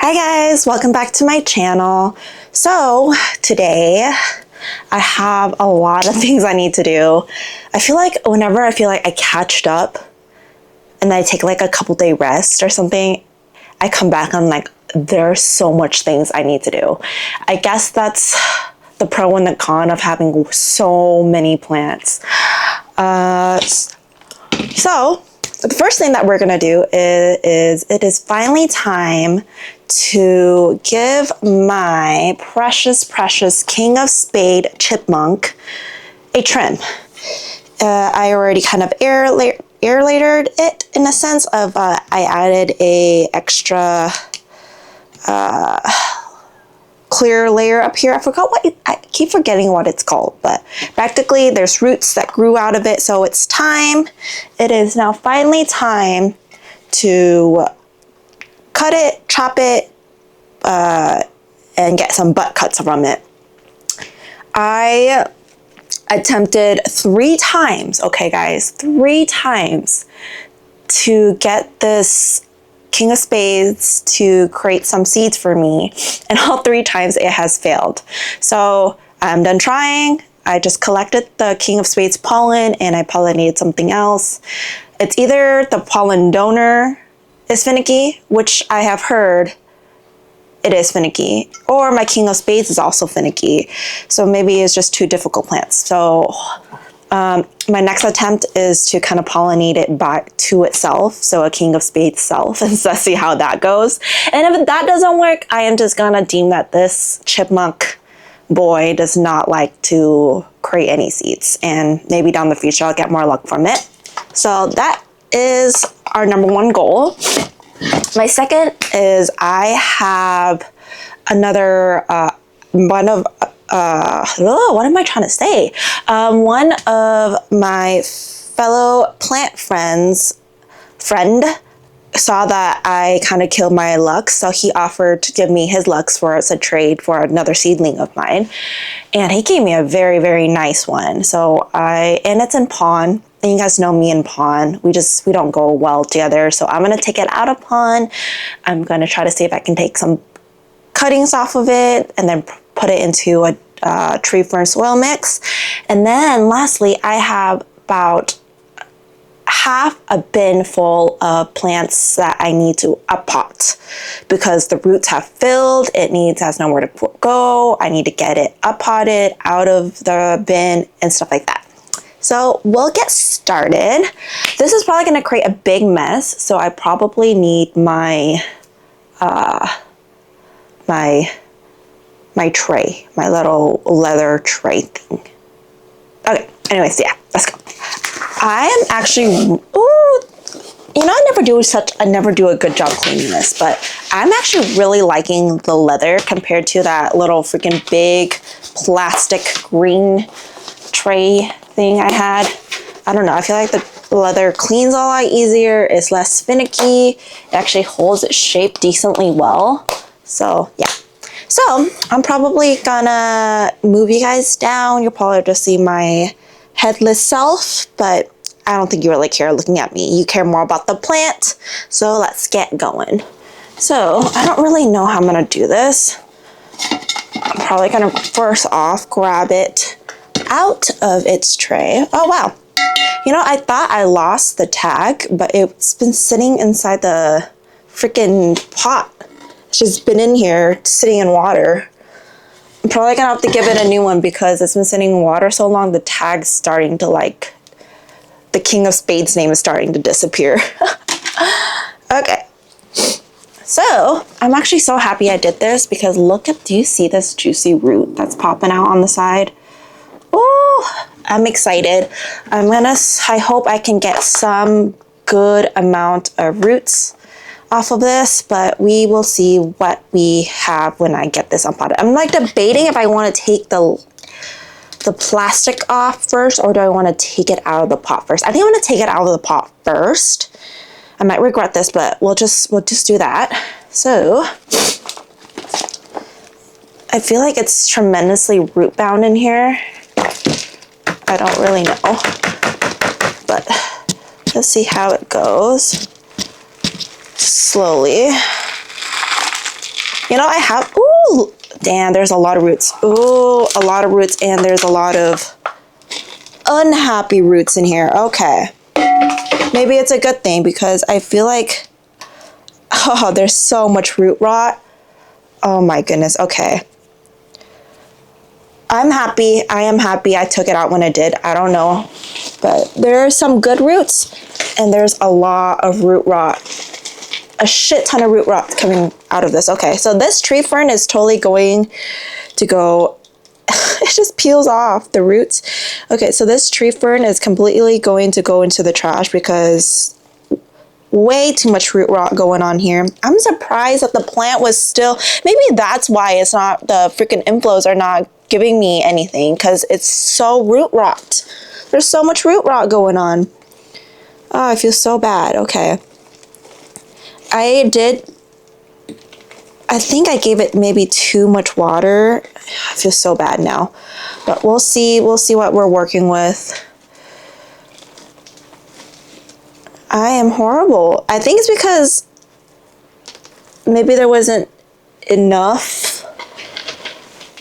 Hi guys, welcome back to my channel. So today I have a lot of things I need to do. I feel like whenever I feel like I catched up and then I take like a couple day rest or something, I come back and I'm like, there's so much things I need to do. I guess that's the pro and the con of having so many plants. So the first thing that we're gonna do is it is finally time to give my precious King of Spade chipmunk a trim. I already kind of air layered it in a sense of I added a extra clear layer up here. I forgot I keep forgetting what it's called, but practically there's roots that grew out of it. So it's time. It is now finally time to cut it, chop it, and get some butt cuts from it. I attempted 3 times, okay guys, 3 times to get this King of Spades to create some seeds for me, and all 3 times it has failed. So I'm done trying. I just collected the King of Spades pollen and I pollinated something else. It's either the pollen donor is finicky, which I have heard it is finicky, or my King of Spades is also finicky. So maybe it's just 2 difficult plants. So my next attempt is to kind of pollinate it back to itself, so a King of Spades self, and so see how that goes. And if that doesn't work, I am just gonna deem that this chipmunk boy does not like to create any seeds, and maybe down the future I'll get more luck from it. So that is our number 1 goal. My second is I have another one of what am I trying to say? One of my fellow plant friend saw that I kind of killed my Lux, so he offered to give me his Lux as a trade for another seedling of mine, and he gave me a very, very nice one. So and it's in pawn, and you guys know me and pawn, we don't go well together. So I'm gonna take it out of pawn. I'm gonna try to see if I can take some cuttings off of it and then put it into a tree fern soil mix. And then lastly, I have about half a bin full of plants that I need to uppot because the roots have filled. It has nowhere to go. I need to get it uppotted out of the bin and stuff like that. So we'll get started. This is probably going to create a big mess, so I probably need my my tray, my little leather tray thing. Okay, anyways, yeah, let's go. I am actually, I never do a good job cleaning this, but I'm actually really liking the leather compared to that little freaking big plastic green tray thing I had. I don't know, I feel like the leather cleans a lot easier, it's less finicky, it actually holds its shape decently well. So yeah. So I'm probably gonna move you guys down. You'll probably just see my headless self, but I don't think you really care looking at me. You care more about the plant. So let's get going. So I don't really know how I'm gonna do this. I'm probably gonna first off grab it out of its tray. Oh wow. I thought I lost the tag, but it's been sitting inside the freaking pot. It's just been in here sitting in water. I'm probably gonna have to give it a new one because it's been sitting in water so long, the tag's starting to the King of Spades name is starting to disappear. Okay. So I'm actually so happy I did this because do you see this juicy root that's popping out on the side? Oh, I'm excited. I hope I can get some good amount of roots off of this, but we will see what we have when I get this unpotted. I'm debating if I want to take the plastic off first, or do I want to take it out of the pot first? I think I want to take it out of the pot first. I might regret this, but we'll just do that. So I feel like it's tremendously root bound in here. I don't really know, but let's see how it goes. Slowly. You know, I have, ooh, damn, there's a lot of roots. Ooh, a lot of roots, and there's a lot of unhappy roots in here. Okay. Maybe it's a good thing because I feel like, oh, there's so much root rot. Oh my goodness. Okay. I'm happy. I am happy I took it out when I did. I don't know. But there are some good roots and there's a lot of root rot. A shit ton of root rot coming out of this. Okay, so this tree fern is totally going to go, it just peels off the roots. Okay, so this tree fern is completely going to go into the trash because way too much root rot going on here. I'm surprised that the plant was still, maybe that's why it's not, the freaking inflows are not giving me anything because it's so root rot. There's so much root rot going on. Oh, I feel so bad. Okay. I think I gave it maybe too much water. I feel so bad now, but we'll see what we're working with. I am horrible. I think it's because maybe there wasn't enough.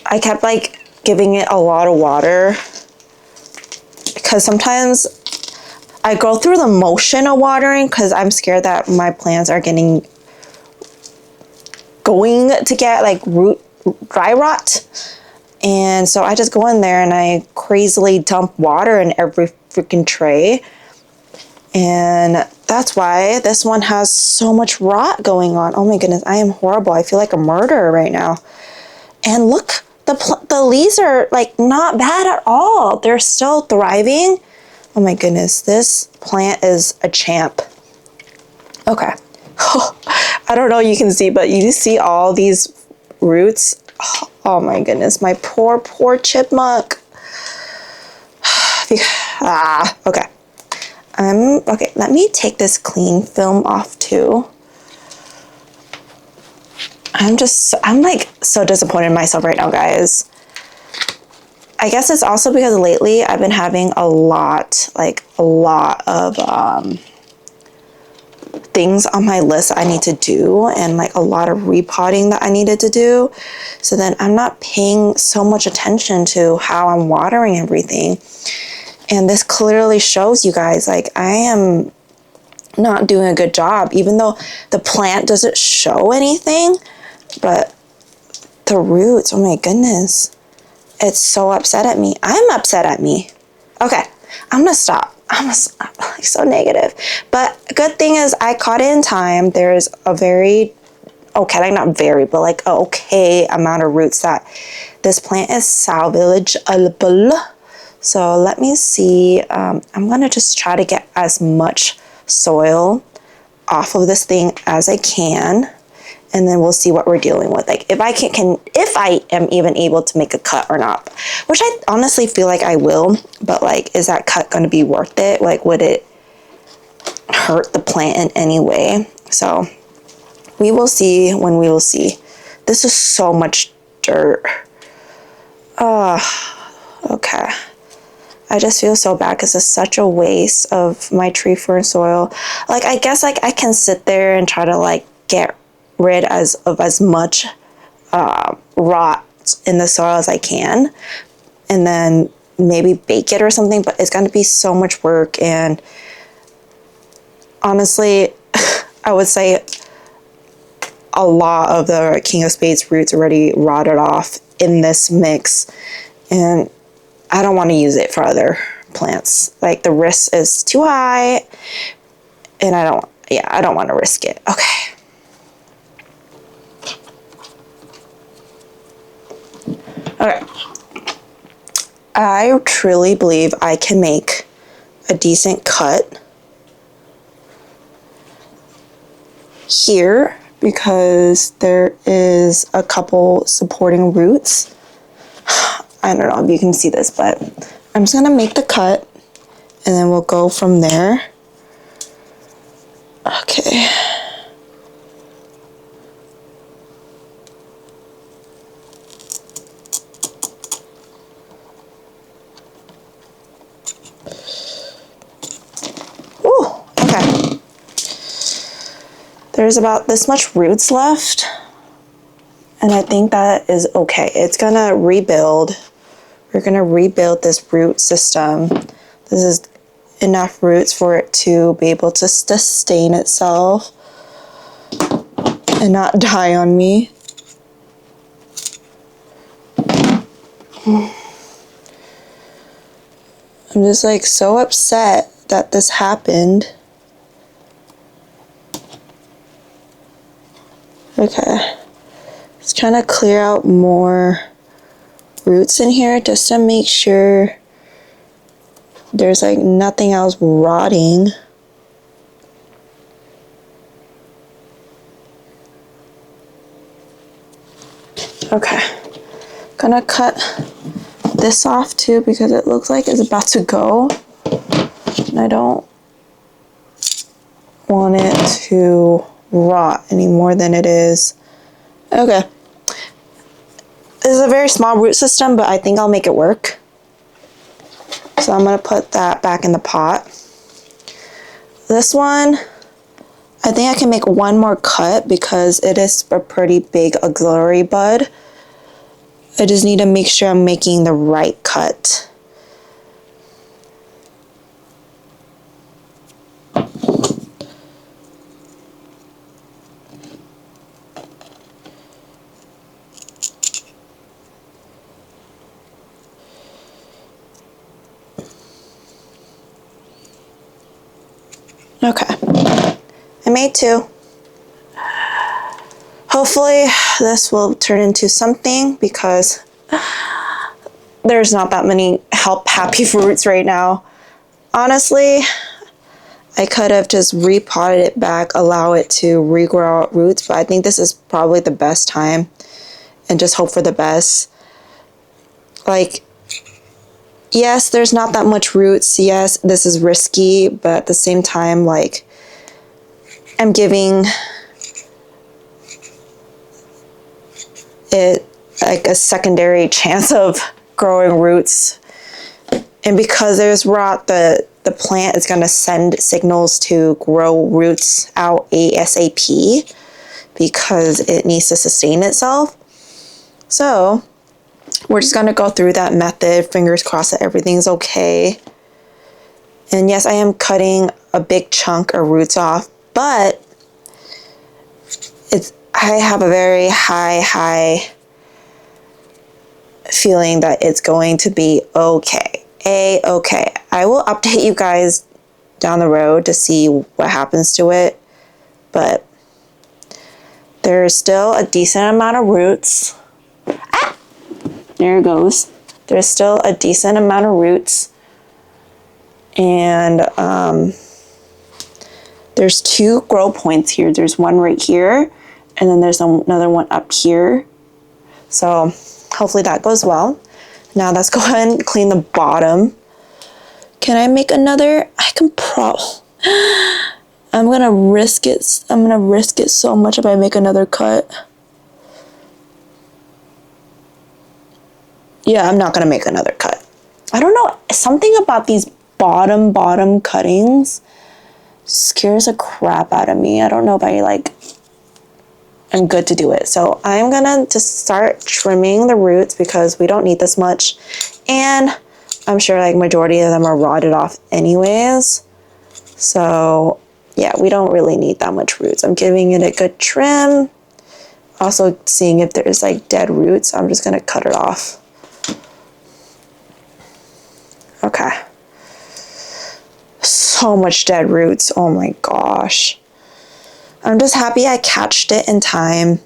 I kept like giving it a lot of water because sometimes I go through the motion of watering because I'm scared that my plants are going to get like dry rot. And so I just go in there and I crazily dump water in every freaking tray. And that's why this one has so much rot going on. Oh my goodness, I am horrible. I feel like a murderer right now. And look, the leaves are like not bad at all. They're still thriving. Oh my goodness, this plant is a champ. Okay. I don't know if you can see, but you see all these roots. Oh my goodness, my poor chipmunk. Okay. Okay, let me take this cling film off too. I'm like so disappointed in myself right now, guys. I guess it's also because lately I've been having a lot of things on my list I need to do and like a lot of repotting that I needed to do. So then I'm not paying so much attention to how I'm watering everything. And this clearly shows you guys like I am not doing a good job, even though the plant doesn't show anything, but the roots, oh my goodness. It's so upset at me. I'm upset at me. Okay, I'm gonna stop. I'm like so negative. But good thing is I caught it in time. There's a very, okay, like not very, but like a okay amount of roots that this plant is salvageable. So let me see. I'm gonna just try to get as much soil off of this thing as I can. And then we'll see what we're dealing with. Like if I am even able to make a cut or not, which I honestly feel like I will, but like, is that cut going to be worth it? Like, would it hurt the plant in any way? So we will see when we will see. This is so much dirt. Okay. I just feel so bad because it's such a waste of my tree fern soil. Like, I guess like I can sit there and try to like get rid of as much rot in the soil as I can, and then maybe bake it or something, but it's going to be so much work. And honestly, I would say a lot of the King of Spades roots already rotted off in this mix, and I don't want to use it for other plants. Like the risk is too high, and I don't want to risk it. Okay. Okay, I truly believe I can make a decent cut here because there is a couple supporting roots. I don't know if you can see this, but I'm just gonna make the cut and then we'll go from there. Okay. There's about this much roots left. And I think that is okay. It's gonna rebuild. We're gonna rebuild this root system. This is enough roots for it to be able to sustain itself and not die on me. I'm just like so upset that this happened. Okay. Just trying to clear out more roots in here just to make sure there's like nothing else rotting. Okay. Gonna cut this off too because it looks like it's about to go. And I don't want it to rot any more than it is. Okay. This is a very small root system, but I think I'll make it work. So I'm going to put that back in the pot. This one, I think I can make one more cut because it is a pretty big auxiliary bud. I just need to make sure I'm making the right cut. Okay, I made two. Hopefully this will turn into something because there's not that many happy fruits right now. Honestly, I could have just repotted it back, allow it to regrow out roots, but I think this is probably the best time and just hope for the best. Like, yes, there's not that much roots. Yes, this is risky, but at the same time, like, I'm giving it like a secondary chance of growing roots. And because there's rot, the plant is going to send signals to grow roots out ASAP because it needs to sustain itself. So we're just going to go through that method, fingers crossed that everything's okay. And yes, I am cutting a big chunk of roots off, but I have a very high feeling that it's going to be okay. Okay. I will update you guys down the road to see what happens to it, but there's still a decent amount of roots. There it goes. There's still a decent amount of roots. And there's two grow points here. There's one right here, and then there's another one up here. So hopefully that goes well. Now let's go ahead and clean the bottom. Can I make another? I can I'm gonna risk it. I'm gonna risk it so much if I make another cut. Yeah, I'm not gonna make another cut. I don't know, something about these bottom cuttings scares the crap out of me. I don't know if I'm good to do it. So I'm gonna just start trimming the roots because we don't need this much. And I'm sure like majority of them are rotted off anyways. So yeah, we don't really need that much roots. I'm giving it a good trim. Also seeing if there's like dead roots. I'm just gonna cut it off. Okay. So much dead roots. Oh my gosh. I'm just happy I catched it in time.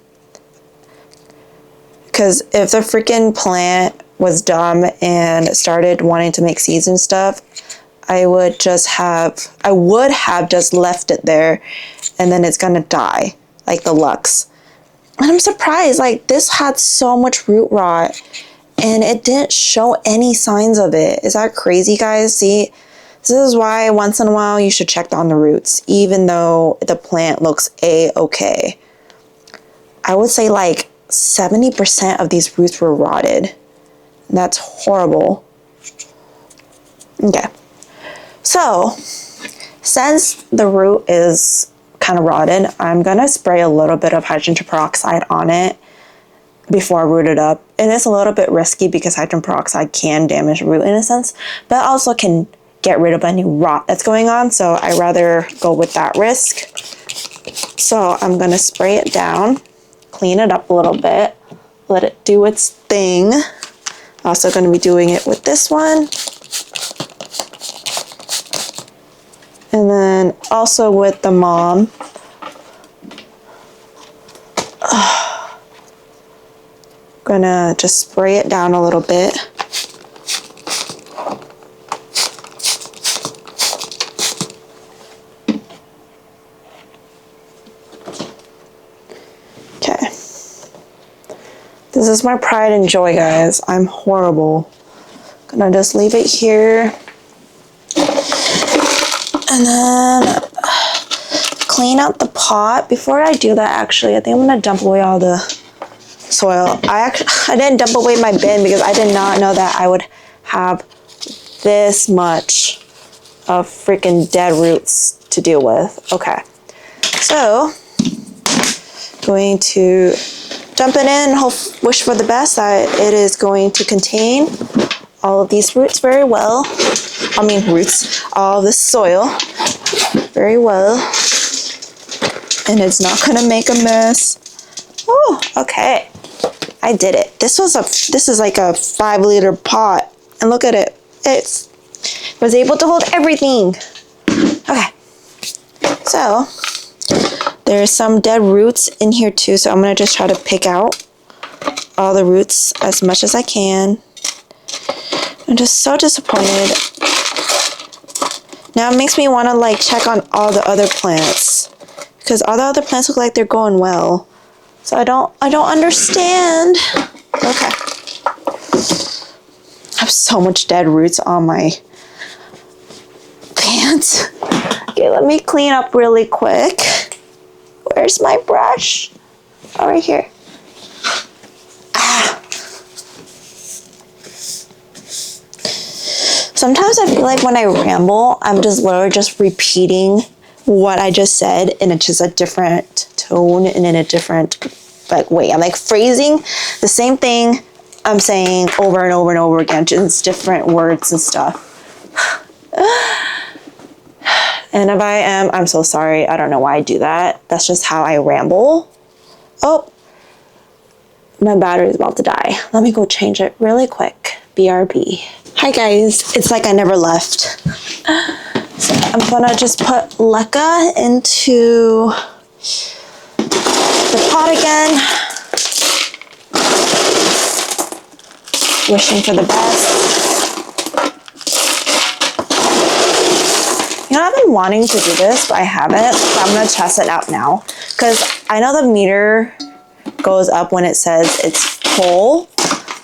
Because if the freaking plant was dumb and started wanting to make seeds and stuff, I would have just left it there and then it's gonna die, like the Lux. And I'm surprised, like this had so much root rot and it didn't show any signs of it. Is that crazy, guys? See, this is why once in a while you should check on the roots, even though the plant looks A-okay. I would say like 70% of these roots were rotted. That's horrible. Okay. So, since the root is kind of rotted, I'm going to spray a little bit of hydrogen peroxide on it before I root it up. It is a little bit risky because hydrogen peroxide can damage root in a sense, but also can get rid of any rot that's going on. So I rather go with that risk. So I'm gonna spray it down, clean it up a little bit, let it do its thing. Also gonna be doing it with this one. And then also with the mom. Gonna just spray it down a little bit. Okay. This is my pride and joy, guys. I'm horrible. Gonna just leave it here. And then clean out the pot. Before I do that, actually, I think I'm gonna dump away all the soil. I didn't dump away my bin because I did not know that I would have this much of freaking dead roots to deal with. Okay, so going to dump it in, wish for the best that it is going to contain all of these roots very well. I mean roots, all of the soil very well, and it's not gonna make a mess. Oh, okay. I did it. This is like a 5-liter pot, and look at it. It was able to hold everything. Okay. So there's some dead roots in here too, so I'm gonna just try to pick out all the roots as much as I can. I'm just so disappointed. Now it makes me want to like check on all the other plants because all the other plants look like they're going well. So I don't understand. Okay. I have so much dead roots on my pants. Okay, let me clean up really quick. Where's my brush? Oh, right here. Ah. Sometimes I feel like when I ramble, I'm just literally just repeating what I just said in just a different tone and in a different like way. I'm like phrasing the same thing I'm saying over and over and over again, just different words and stuff. And if I am, I'm so sorry. I don't know why I do that. That's just how I ramble. Oh, my battery is about to die. Let me go change it really quick. BRB. Hi guys, it's like I never left. So I'm gonna just put leca into the pot again. Wishing for the best. You know, I've been wanting to do this, but I haven't. So I'm gonna test it out now. Because I know the meter goes up when it says it's full,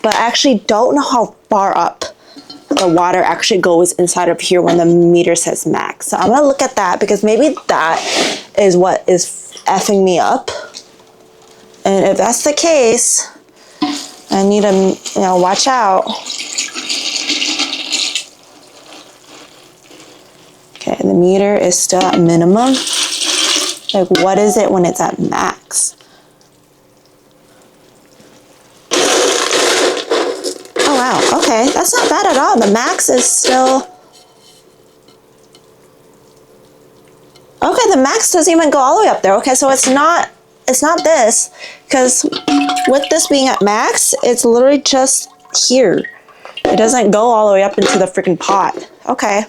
but I actually don't know how far up the water actually goes inside of here when the meter says max. So I'm gonna look at that because maybe that is what is effing me up. And if that's the case, I need to, watch out. Okay, the meter is still at minimum. Like, what is it when it's at max? Oh, wow. Okay, that's not bad at all. The max is still... Okay, the max doesn't even go all the way up there. Okay, so it's not this. Because with this being at max, it's literally just here. It doesn't go all the way up into the freaking pot. Okay.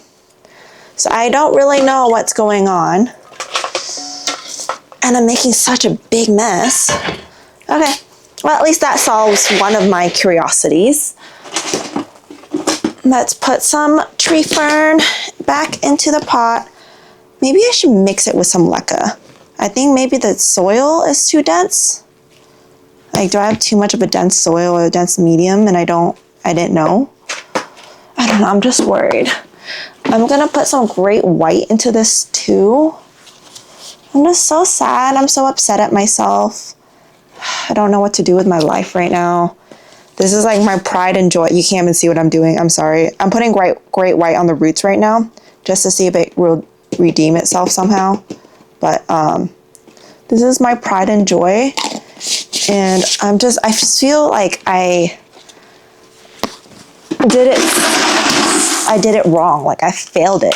So I don't really know what's going on. And I'm making such a big mess. Okay. Well, at least that solves one of my curiosities. Let's put some tree fern back into the pot. Maybe I should mix it with some leca. I think maybe the soil is too dense. Like, do I have too much of a dense soil or a dense medium and I didn't know? I don't know, I'm just worried. I'm gonna put some great white into this too. I'm just so sad. I'm so upset at myself. I don't know what to do with my life right now. This is like my pride and joy. You can't even see what I'm doing. I'm sorry. I'm putting great white on the roots right now just to see if it will redeem itself somehow. But this is my pride and joy. And I just feel like I did it wrong. Like I failed it.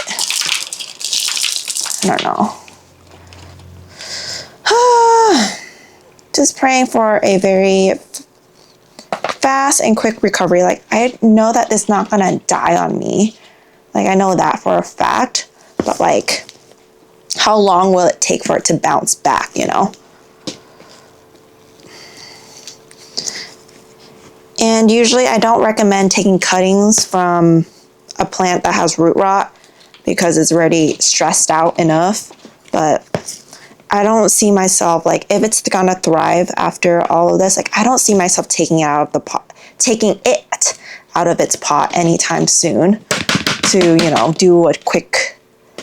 I don't know. Just praying for a very fast and quick recovery. Like I know that it's not gonna die on me. Like I know that for a fact. But like, how long will it take for it to bounce back, you know? And usually I don't recommend taking cuttings from a plant that has root rot because it's already stressed out enough. But I don't see myself, like, if it's gonna thrive after all of this, like, I don't see myself taking it out of its pot anytime soon to, you know, do a quick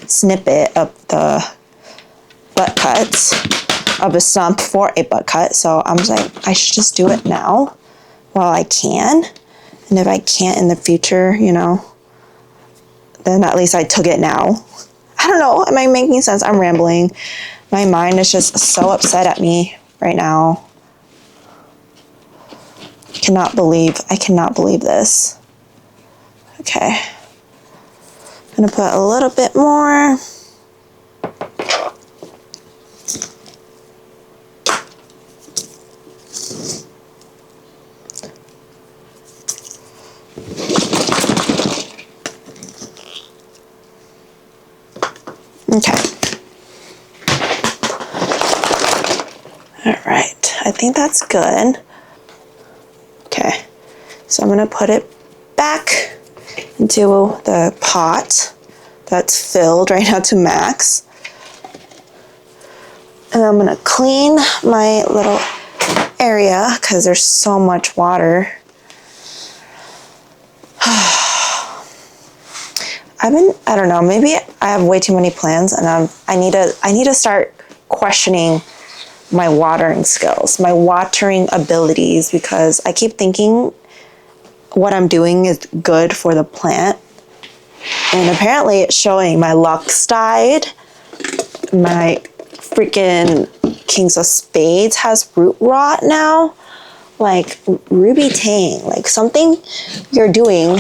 snippet of the butt cuts of a stump for a butt cut. So I'm just like, I should just do it now while I can. And if I can't in the future, you know, then at least I took it now. I don't know. Am I making sense? I'm rambling. My mind is just so upset at me right now. I cannot believe this. Okay. I'm gonna put a little bit more. Okay. All right, I think that's good. Okay, so I'm gonna put it back into the pot that's filled right now to max. And I'm gonna clean my little area because there's so much water. I don't know, maybe I have way too many plants and I need to start questioning my watering skills, my watering abilities, because I keep thinking what I'm doing is good for the plant. And apparently it's showing. My luck's died. My freaking Kings of Spades has root rot now. Like, Ruby Tang, like something you're doing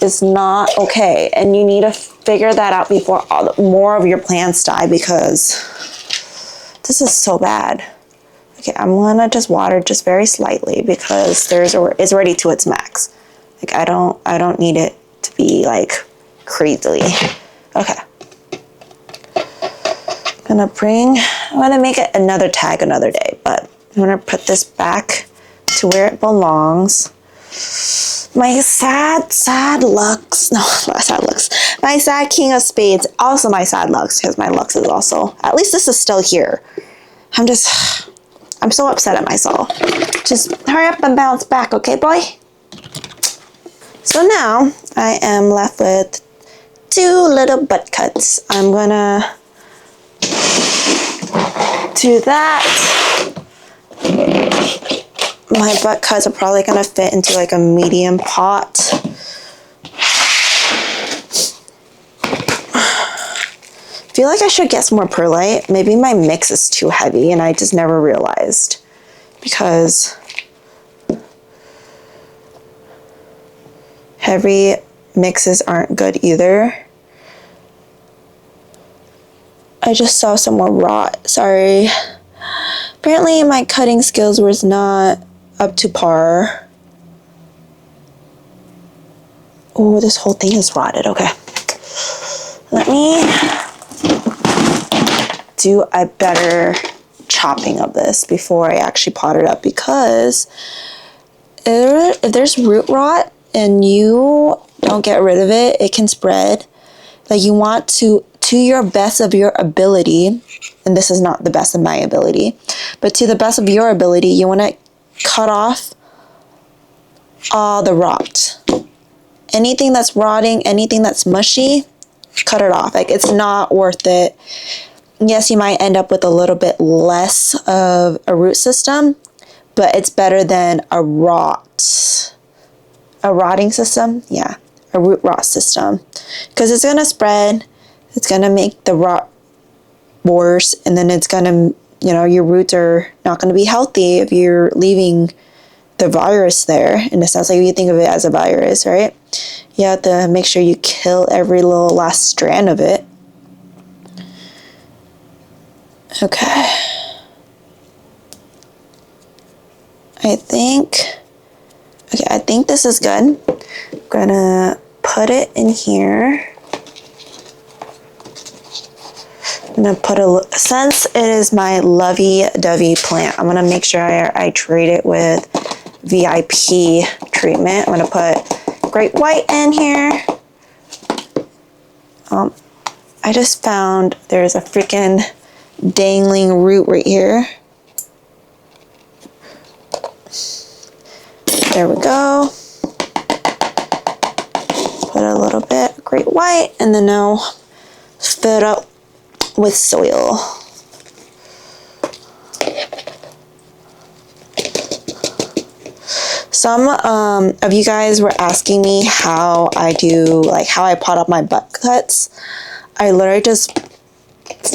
is not okay. And you need to figure that out before more of your plants die, because this is so bad. Okay, I'm gonna just water just very slightly because it's already to its max. Like I don't need it to be like crazily. Okay. I'm gonna make it another tag another day, but I'm gonna put this back to where it belongs. My sad Lux, no, not sad Lux. My sad King of Spades, also my sad Lux, because my Lux is also, at least this is still here. I'm so upset at myself. Just hurry up and bounce back, okay, boy? So now I am left with 2 little butt cuts. I'm gonna do that. My butt cuts are probably gonna fit into like a medium pot. I feel like I should get some more perlite. Maybe my mix is too heavy and I just never realized, because heavy mixes aren't good either. I just saw some more rot, sorry. Apparently my cutting skills was not up to par. Oh, this whole thing is rotted, okay. Let me do a better chopping of this before I actually pot it up, because if there's root rot and you don't get rid of it, it can spread. Like, you want to your best of your ability, and this is not the best of my ability, but to the best of your ability, you want to cut off all the rot. Anything that's rotting, anything that's mushy, cut it off. Like, it's not worth it. Yes, you might end up with a little bit less of a root system, but it's better than a rotting system. Yeah, a root rot system, because it's going to spread. It's going to make the rot worse, and then it's going to you know, your roots are not going to be healthy if you're leaving the virus there. In a sense, like you think of it as a virus, right? You have to make sure you kill every little last strand of it. Okay. I think this is good. I'm gonna put it in here. I'm gonna put since it is my lovey-dovey plant, I'm gonna make sure I treat it with VIP treatment. I'm gonna put Great White in here. I just found there's a freaking dangling root right here. There we go. Put a little bit of Great White, and then now fill it up with soil. Some of you guys were asking me how I do, like how I pot up my Buttcuts. I literally just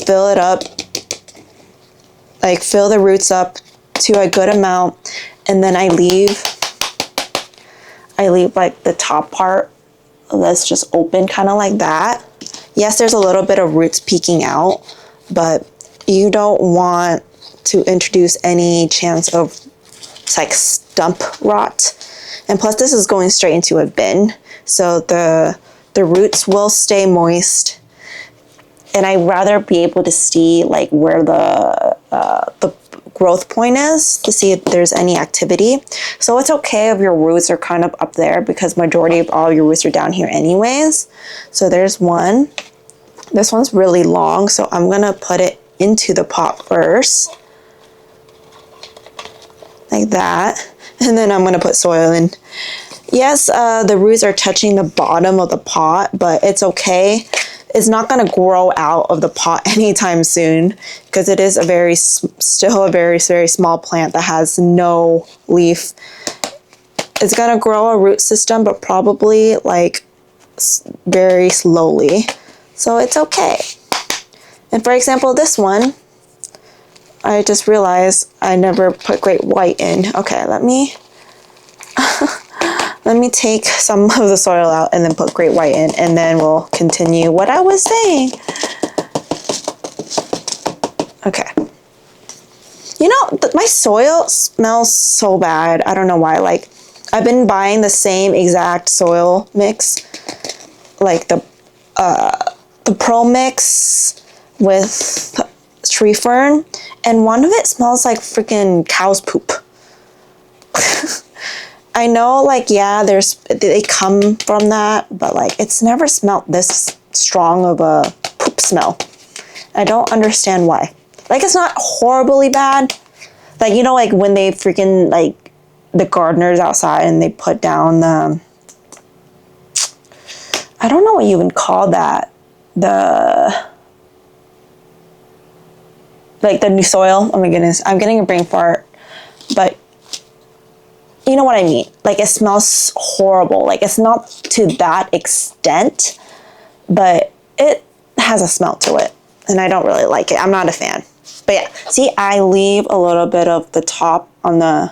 fill it up, like fill the roots up to a good amount, and then I leave like the top part that's just open, kind of like that. Yes, there's a little bit of roots peeking out, but you don't want to introduce any chance of like stump rot. And plus this is going straight into a bin, so the roots will stay moist. And I'd rather be able to see like where the growth point is to see if there's any activity. So it's okay if your roots are kind of up there, because majority of all your roots are down here anyways. So there's one. This one's really long, so I'm gonna put it into the pot first. Like that. And then I'm gonna put soil in. Yes, the roots are touching the bottom of the pot, but it's okay. It's not gonna grow out of the pot anytime soon, because it is still a very, very small plant that has no leaf. It's gonna grow a root system, but probably like very slowly. So it's okay. And for example, this one, I just realized I never put Great White in. Okay, let me take some of the soil out and then put Great White in, and then we'll continue what I was saying. Okay. You know, my soil smells so bad. I don't know why. Like, I've been buying the same exact soil mix, like the Pro Mix with tree fern, and one of it smells like freaking cow's poop. I know, like, yeah, they come from that, but like it's never smelled this strong of a poop smell. I don't understand why. Like, it's not horribly bad. Like, you know, like when they freaking, like, the gardeners outside and they put down the, I don't know what you would call that, like the new soil. Oh my goodness, I'm getting a brain fart, but you know what I mean. Like, it smells horrible. Like, it's not to that extent, but it has a smell to it, and I don't really like it. I'm not a fan. But yeah, see, I leave a little bit of the top on the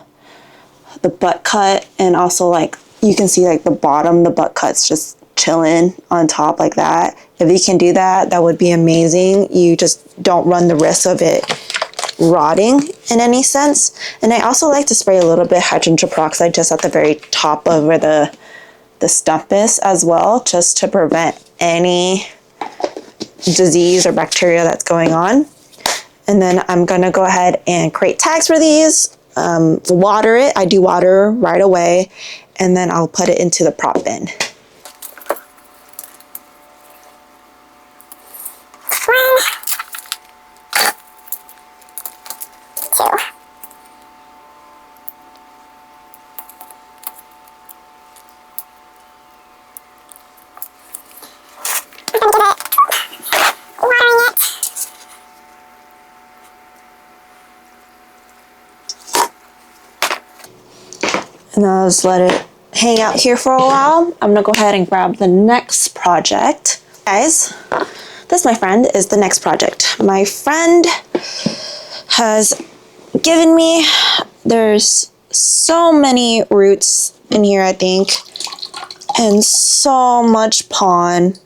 butt cut, and also like you can see like the bottom, the butt cut's just chilling on top like that. If you can do that, that would be amazing. You just don't run the risk of it rotting in any sense. And I also like to spray a little bit hydrogen peroxide just at the very top of where the stump is as well, just to prevent any disease or bacteria that's going on. And then I'm gonna go ahead and create tags for these, water it. I do water right away, and then I'll put it into the prop bin. And I'll just let it hang out here for a while. I'm gonna go ahead and grab the next project. Guys, this, my friend, is the next project. My friend has given me. There's so many roots in here, I think, and so much pond.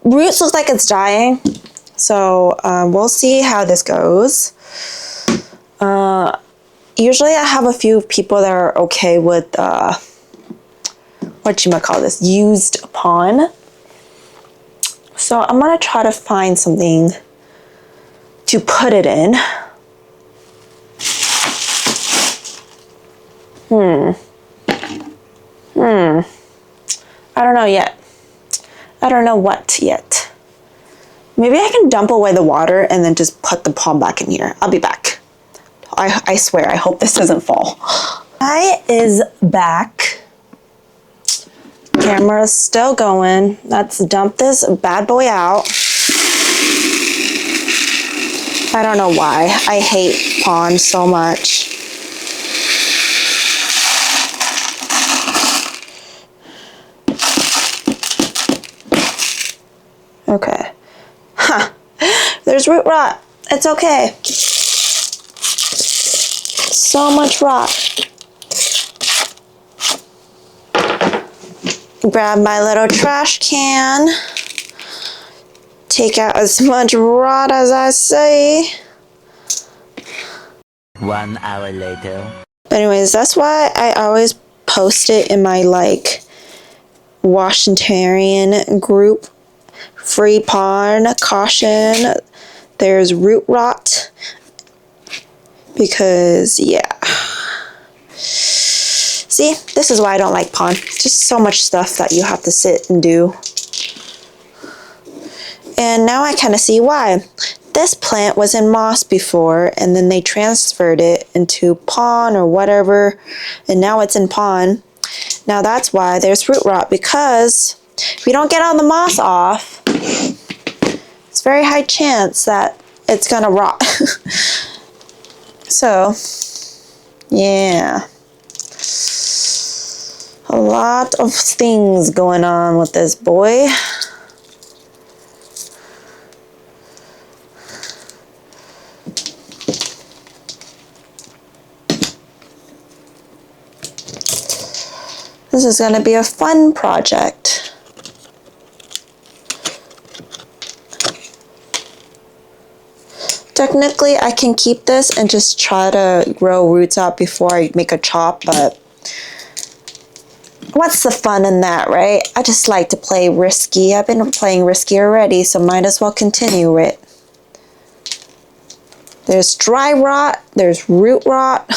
Roots looks like it's dying, so we'll see how this goes. Usually I have a few people that are okay with used pond. So I'm gonna try to find something to put it in. I don't know yet. I don't know what yet. Maybe I can dump away the water and then just put the pond back in here. I'll be back. I swear, I hope this doesn't fall. I is back. Camera's still going. Let's dump this bad boy out. I don't know why. I hate pond so much. Okay. Huh. There's root rot. It's okay. So much rot. Grab my little trash can. Take out as much rot as I say. 1 hour later. But anyways, that's why I always post it in my Washingtonian group. Free pond, caution, there's root rot. Because, yeah. See, this is why I don't like pond. Just so much stuff that you have to sit and do. And now I kind of see why. This plant was in moss before, and then they transferred it into pond or whatever, and now it's in pond. Now that's why there's root rot, because if we don't get all the moss off, it's very high chance that it's gonna rot. So, yeah. A lot of things going on with this boy. This is going to be a fun project. Technically, I can keep this and just try to grow roots out before I make a chop, but what's the fun in that, right? I just like to play risky. I've been playing risky already, so might as well continue it. There's dry rot, there's root rot,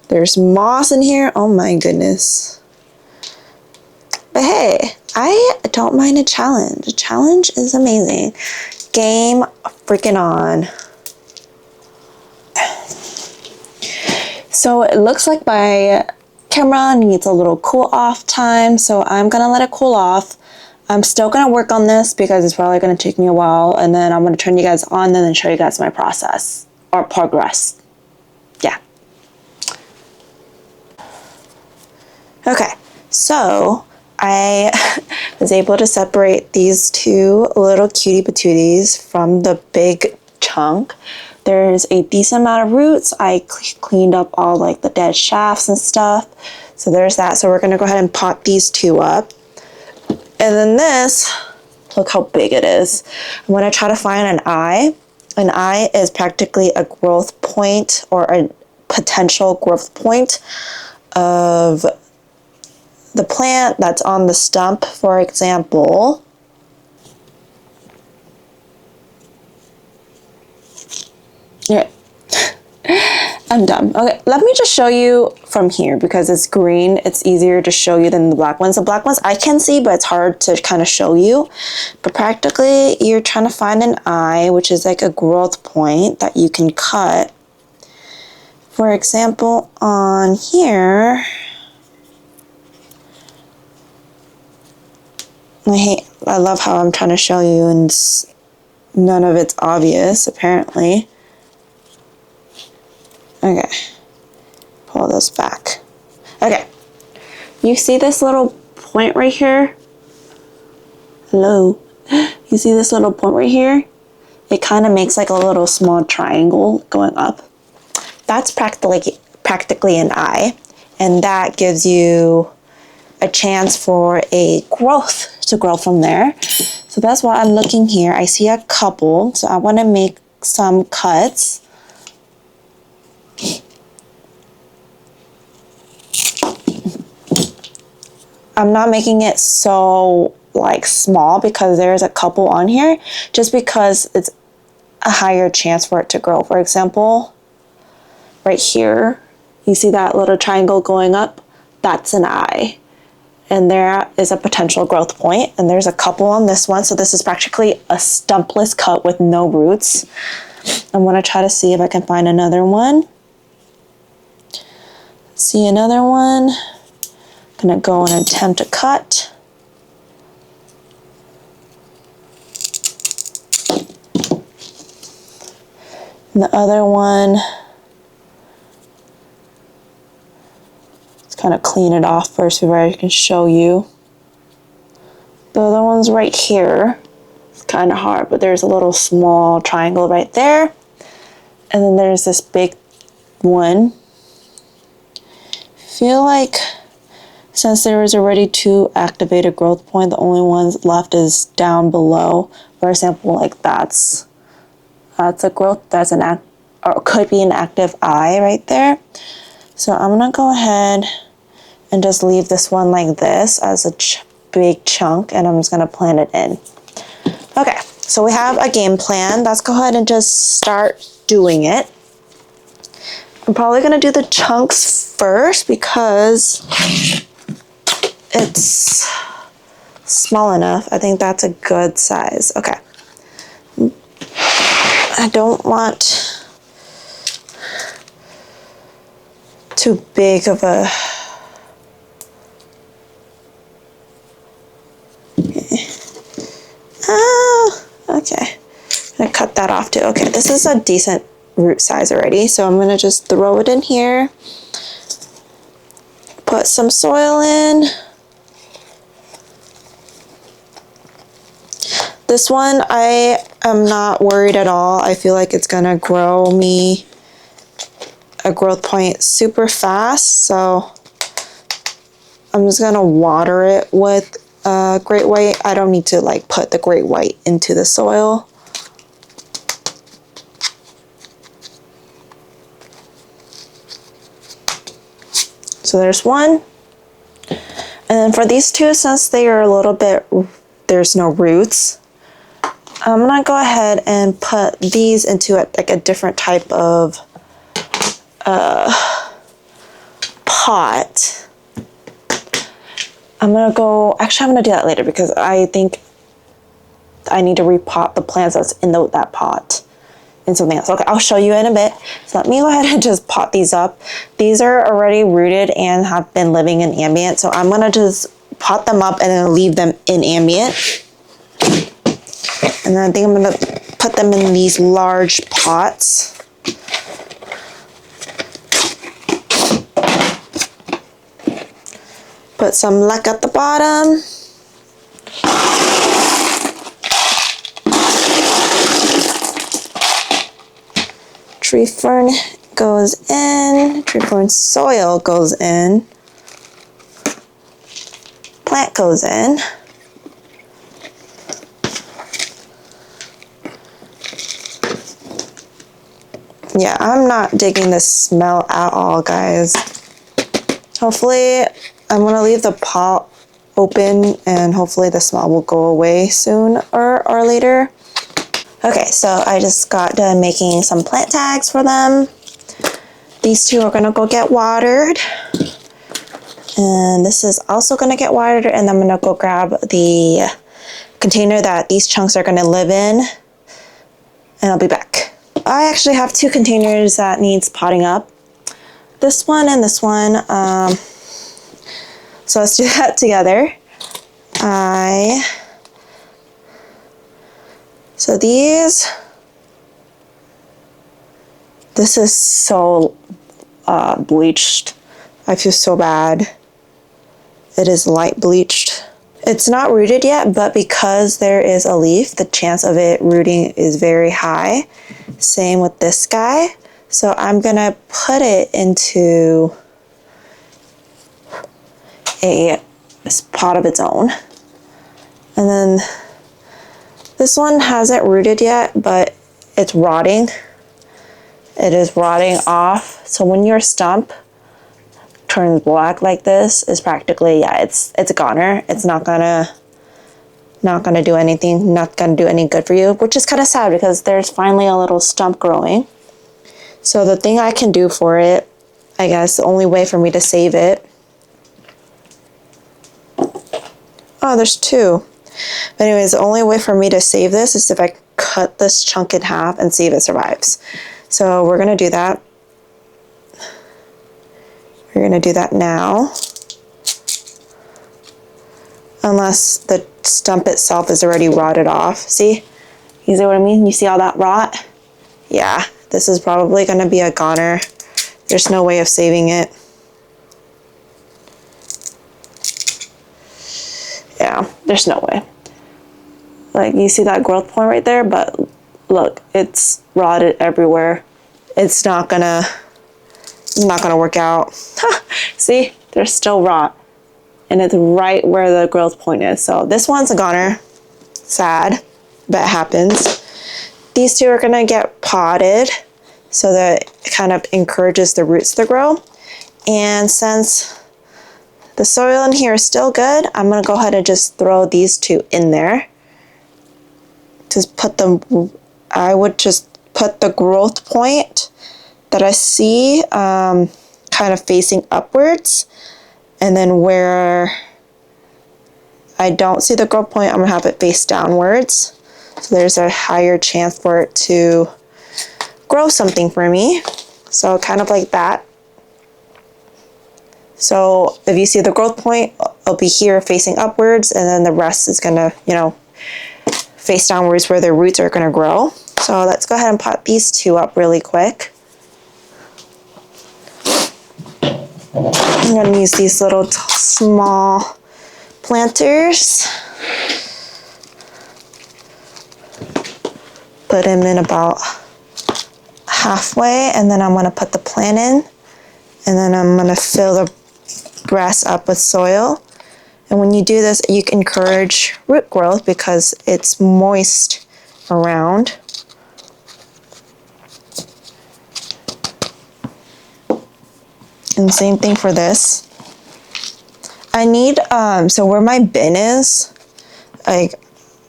there's moss in here. Oh my goodness. But hey, I don't mind a challenge. A challenge is amazing. Game freaking on. So it looks like my camera needs a little cool off time, so I'm gonna let it cool off. I'm still gonna work on this because it's probably gonna take me a while, and then I'm gonna turn you guys on and then show you guys my process or progress. Yeah. Okay, so I was able to separate these two little cutie patooties from the big chunk. There's a decent amount of roots. I cleaned up all the dead shafts and stuff. So there's that. So we're gonna go ahead and pot these two up. And then this, look how big it is. I'm gonna try to find an eye. An eye is practically a growth point or a potential growth point of the plant that's on the stump, for example. Yeah. I'm done. Okay, let me just show you from here because it's green. It's easier to show you than the black ones. The black ones I can see, but it's hard to kind of show you. But practically, you're trying to find an eye, which is like a growth point that you can cut. For example, on here, I love how I'm trying to show you and none of it's obvious, apparently. Okay, pull this back. Okay, you see this little point right here? Hello? You see this little point right here? it kind of makes like a little small triangle going up. That's practically an eye, and that gives you a chance for a growth to grow from there. So that's why I'm looking here. I see a couple, so I want to make some cuts. I'm not making it so like small because there's a couple on here, just because it's a higher chance for it to grow. For example, right here, you see that little triangle going up? That's an eye. And there is a potential growth point, and there's a couple on this one. So this is practically a stumpless cut with no roots. I'm gonna try to see if I can find another one. See another one. I'm gonna go and attempt to cut. And the other one, let's kind of clean it off first before I can show you. The other one's right here. It's kind of hard, but there's a little small triangle right there. And then there's this big one. I feel like since there was already 2 activated growth points, the only ones left is down below. For example, like that's a growth, that's an act, or could be an active eye right there. So I'm gonna go ahead and just leave this one like this as a big chunk, and I'm just gonna plant it in. Okay, so we have a game plan. Let's go ahead and just start doing it. I'm probably gonna do the chunks first because it's small enough. I think that's a good size. Okay. I don't want too big of a... okay. I'm gonna cut that off too. Okay, this is a decent root size already, so I'm gonna just throw it in here. Put some soil in. This one, I am not worried at all. I feel like it's gonna grow me a growth point super fast, so I'm just gonna water it with Great White. I don't need to like put the Great White into the soil. So there's one. And then for these two, since they are a little bit, there's no roots, I'm gonna go ahead and put these into like a different type of pot. I'm gonna do that later because I think I need to repot the plants that's in that pot in something else. Okay, I'll show you in a bit. So let me go ahead and just pot these up. These are already rooted and have been living in ambient. So I'm gonna just pot them up and then leave them in ambient. And then I think I'm gonna put them in these large pots. Put some luck at the bottom. Tree fern goes in. Tree fern soil goes in. Plant goes in. Yeah, I'm not digging the smell at all, guys. Hopefully, I'm gonna leave the pot open and hopefully the smell will go away sooner or later. Okay, so I just got done making some plant tags for them. These two are gonna go get watered. And this is also gonna get watered, and I'm gonna go grab the container that these chunks are gonna live in, and I'll be back. I actually have 2 containers that needs potting up. This one and this one. So let's do that together. So this is so bleached. I feel so bad. It is light bleached. It's not rooted yet, but because there is a leaf, the chance of it rooting is very high. Same with this guy. So I'm gonna put it into a pot of its own. And then this one hasn't rooted yet, but it's rotting. It is rotting off. So when your stump turns black like this, is practically, yeah, it's a goner. It's not gonna do anything, not gonna do any good for you, which is kind of sad because there's finally a little stump growing. So the thing I can do for it, I guess the only way for me to save it, oh, there's two. But anyways, the only way for me to save this is if I cut this chunk in half and see if it survives. So we're gonna do that. We're gonna do that now. Unless the stump itself is already rotted off. See? You see what I mean? You see all that rot? Yeah, this is probably gonna be a goner. There's no way of saving it. Yeah, there's no way. Like, you see that growth point right there? But look, it's rotted everywhere. It's not gonna work out. See, there's still rot. And it's right where the growth point is. So this one's a goner. Sad, but it happens. These two are gonna get potted so that it kind of encourages the roots to grow. And since the soil in here is still good, I'm gonna go ahead and just throw these two in there. Just put them, I would just put the growth point that I see kind of facing upwards. And then where I don't see the growth point, I'm gonna have it face downwards. So there's a higher chance for it to grow something for me. So kind of like that. So if you see the growth point, it'll be here facing upwards, and then the rest is gonna, face downwards where the roots are gonna grow. So let's go ahead and pot these two up really quick. I'm gonna use these little small planters. Put them in about halfway, and then I'm gonna put the plant in, and then I'm gonna fill the grass up with soil. And when you do this, you can encourage root growth because it's moist around. And same thing for this. I need, so where my bin is, like,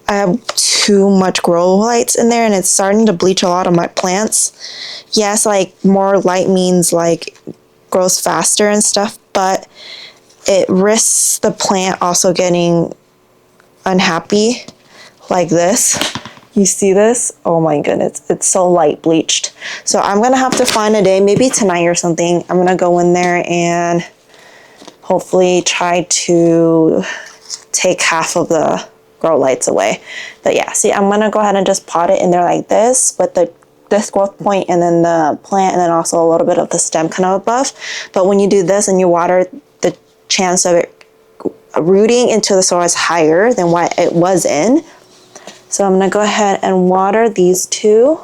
I have too much grow lights in there and it's starting to bleach a lot of my plants. Yes, like, more light means, like, grows faster and stuff, but it risks the plant also getting unhappy like this. You see this? Oh my goodness, it's so light bleached. So I'm gonna have to find a day, maybe tonight or something. I'm gonna go in there and hopefully try to take half of the grow lights away. But yeah, see, I'm gonna go ahead and just pot it in there like this with this growth point and then the plant and then also a little bit of the stem kind of above. But when you do this and you water, the chance of it rooting into the soil is higher than what it was in. So I'm gonna go ahead and water these two.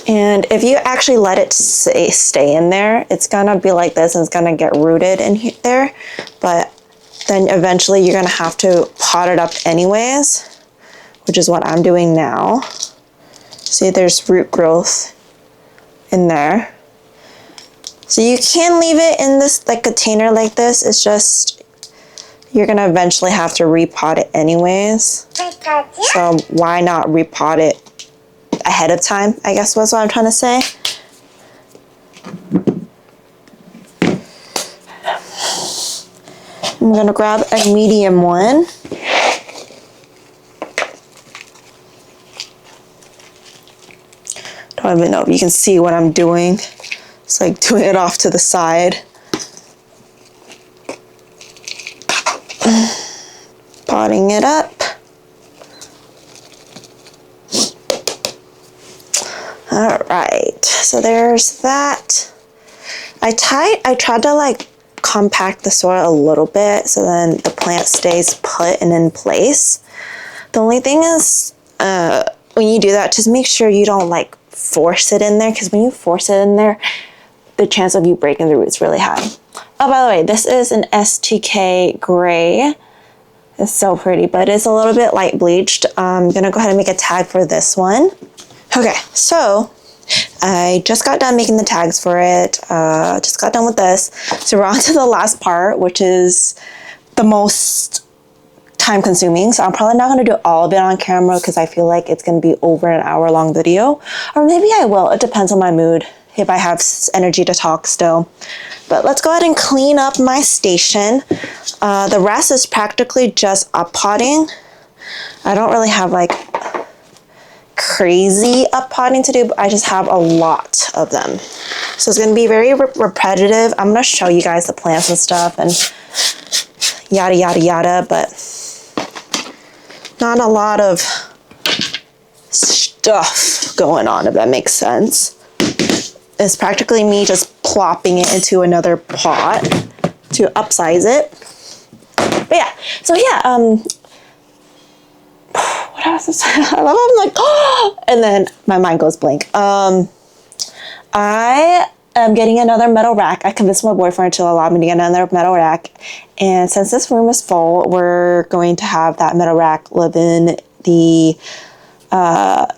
And if you actually let it stay in there, it's gonna be like this and it's gonna get rooted in there. But then eventually you're gonna have to pot it up anyways, which is what I'm doing now. See, there's root growth in there. So you can leave it in this like container like this. It's just, you're gonna eventually have to repot it anyways. So why not repot it ahead of time, I guess was what I'm trying to say. I'm gonna grab a medium one. Don't even know if you can see what I'm doing. It's like doing it off to the side. Potting it up. All right, so there's that. I tried to like compact the soil a little bit so then the plant stays put and in place. The only thing is, when you do that, just make sure you don't like force it in there, because when you force it in there, the chance of you breaking the roots really high. Oh, by the way, this is an STK gray. It's so pretty, but it's a little bit light bleached. I'm gonna go ahead and make a tag for this one. Okay, so I just got done making the tags for it. Just got done with this. So we're on to the last part, which is the most time consuming. So I'm probably not going to do all of it on camera because I feel like it's going to be over an hour long video. Or maybe I will. It depends on my mood, if I have energy to talk still. But let's go ahead and clean up my station. The rest is practically just up potting. I don't really have like crazy up potting to do, but I just have a lot of them. So it's going to be very repetitive. I'm going to show you guys the plants and stuff and yada yada yada, but not a lot of stuff going on, if that makes sense. It's practically me just plopping it into another pot to upsize it. But yeah, so yeah, what else is I love it. I'm like, oh, and then my mind goes blank. I am getting another metal rack. I convinced my boyfriend to allow me to get another metal rack. And since this room is full, we're going to have that metal rack live in the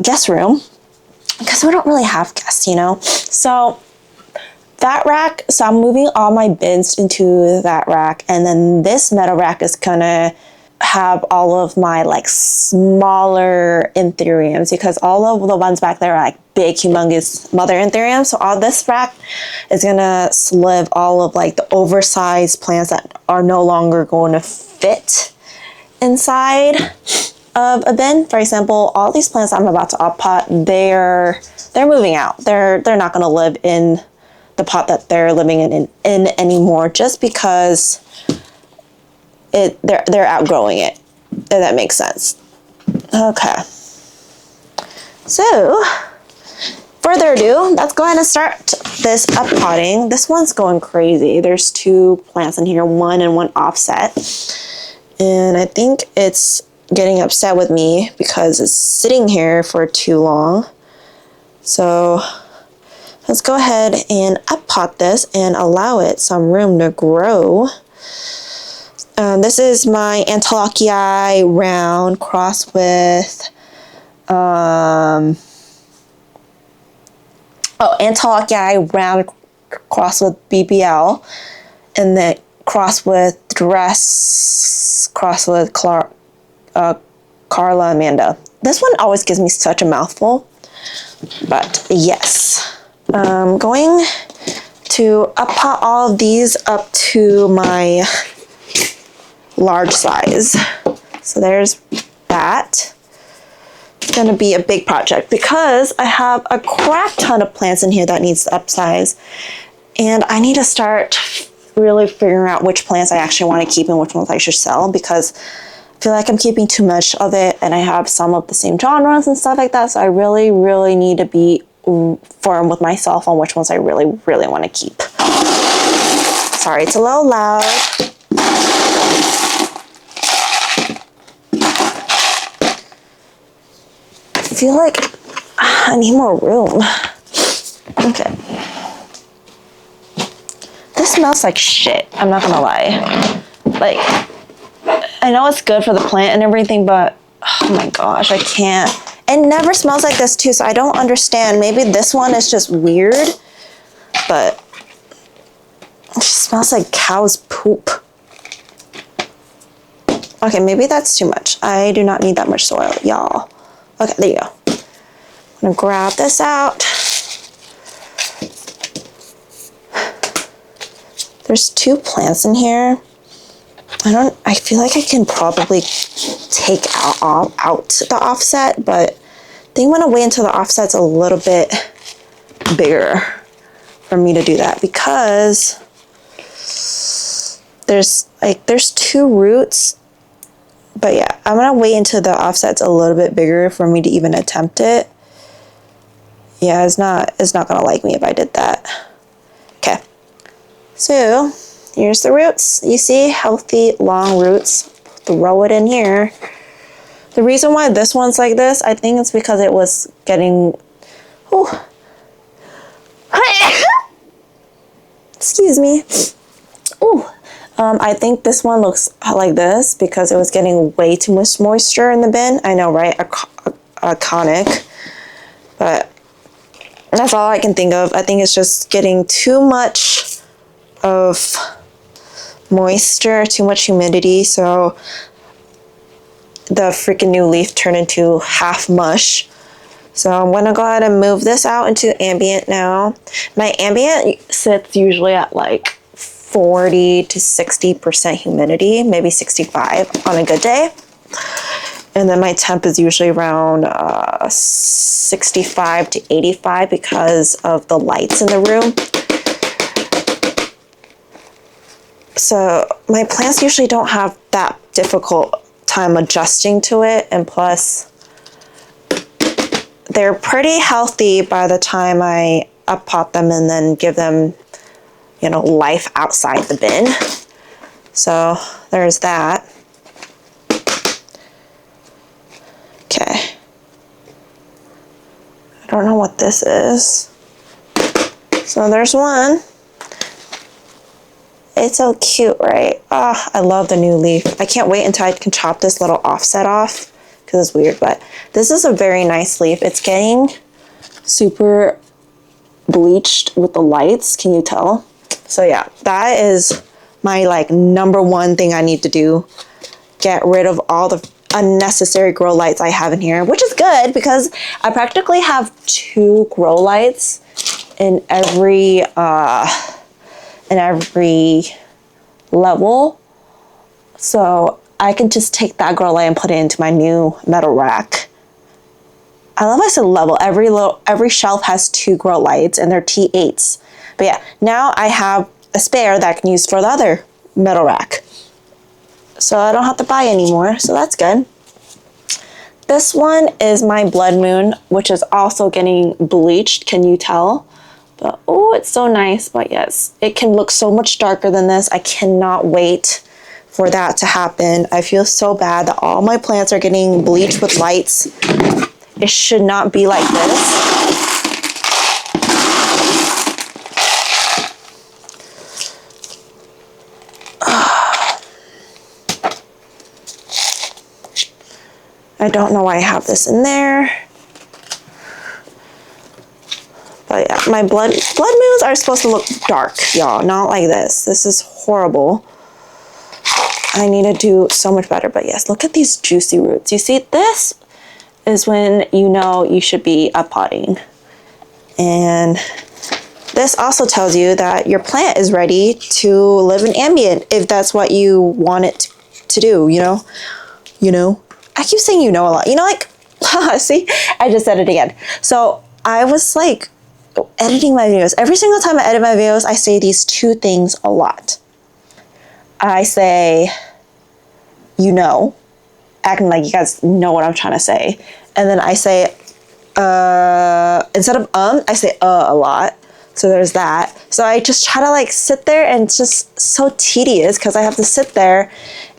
guest room, because we don't really have guests, you know? So that rack, so I'm moving all my bins into that rack, and then this metal rack is gonna have all of my like smaller anthuriums, because all of the ones back there are like big humongous mother anthuriums. So all this rack is gonna live all of like the oversized plants that are no longer going to fit inside of a bin. For example, all these plants I'm about to up pot, they're moving out. They're not gonna live in the pot that they're living in anymore, just because they're outgrowing it, if that makes sense. Okay. So, further ado, let's go ahead and start this up potting. This one's going crazy. There's 2 plants in here, one and one offset. And I think it's getting upset with me because it's sitting here for too long. So, let's go ahead and up pot this and allow it some room to grow. This is my Antelocii round crossed with, Antelocii round crossed with BBL, and then crossed with dress, crossed with Carla Amanda. This one always gives me such a mouthful, but yes. I'm going to up pot all of these up to my large size. So there's that. It's gonna be a big project because I have a crap ton of plants in here that needs to upsize, and I need to start really figuring out which plants I actually want to keep and which ones I should sell, because I feel like I'm keeping too much of it and I have some of the same genres and stuff like that. So I really, really need to be firm with myself on which ones I really, really want to keep. Sorry, it's a little loud. I feel like I need more room. Okay. This smells like shit, I'm not gonna lie. Like, I know it's good for the plant and everything, but oh my gosh, I can't. It never smells like this too, so I don't understand. Maybe this one is just weird, but it just smells like cow's poop. Okay, maybe that's too much. I do not need that much soil, y'all. Okay, there you go. I'm gonna grab this out. There's 2 plants in here. I feel like I can probably take out the offset, but I think I'm gonna wait until the offset's a little bit bigger for me to do that, because there's 2 roots. But yeah, I'm gonna wait until the offset's a little bit bigger for me to even attempt it. Yeah, it's not gonna like me if I did that. Okay, So here's the roots. You see, healthy, long roots. Throw it in here. The reason why this one's like this, I think it's because it was getting, excuse me. I think this one looks like this because it was getting way too much moisture in the bin. I know, right? Iconic. But that's all I can think of. I think it's just getting too much of moisture, too much humidity. So the freaking new leaf turned into half mush. So I'm gonna go ahead and move this out into ambient now. My ambient sits usually at like 40 to 60% humidity, maybe 65 on a good day. And then my temp is usually around 65 to 85 because of the lights in the room. So my plants usually don't have that difficult time adjusting to it. And plus, they're pretty healthy by the time I uppot them and then give them, you know, life outside the bin. So there's that. Okay. I don't know what this is. So there's one. It's so cute, right? Oh, I love the new leaf. I can't wait until I can chop this little offset off because it's weird, but this is a very nice leaf. It's getting super bleached with the lights. Can you tell? So yeah, that is my like number one thing I need to do. Get rid of all the unnecessary grow lights I have in here, which is good because I practically have 2 grow lights in every level. So I can just take that grow light and put it into my new metal rack. I love I said level. Every shelf has 2 grow lights and they're T8s. But yeah, now I have a spare that I can use for the other metal rack. So I don't have to buy anymore, so that's good. This one is my blood moon, which is also getting bleached. Can you tell? But oh, it's so nice. But yes, it can look so much darker than this. I cannot wait for that to happen. I feel so bad that all my plants are getting bleached with lights. It should not be like this. I don't know why I have this in there. But yeah, my blood moons are supposed to look dark, y'all, not like this. This is horrible. I need to do so much better. But yes, look at these juicy roots. You see, this is when you know you should be uppotting. And this also tells you that your plant is ready to live in ambient if that's what you want it to do, you know? You know? I keep saying you know a lot. You know, like, see? I just said it again. So I was like editing my videos. Every single time I edit my videos, I say these 2 things a lot. I say, you know, acting like you guys know what I'm trying to say. And then I say, instead of I say a lot. So there's that. So I just try to like sit there, and it's just so tedious because I have to sit there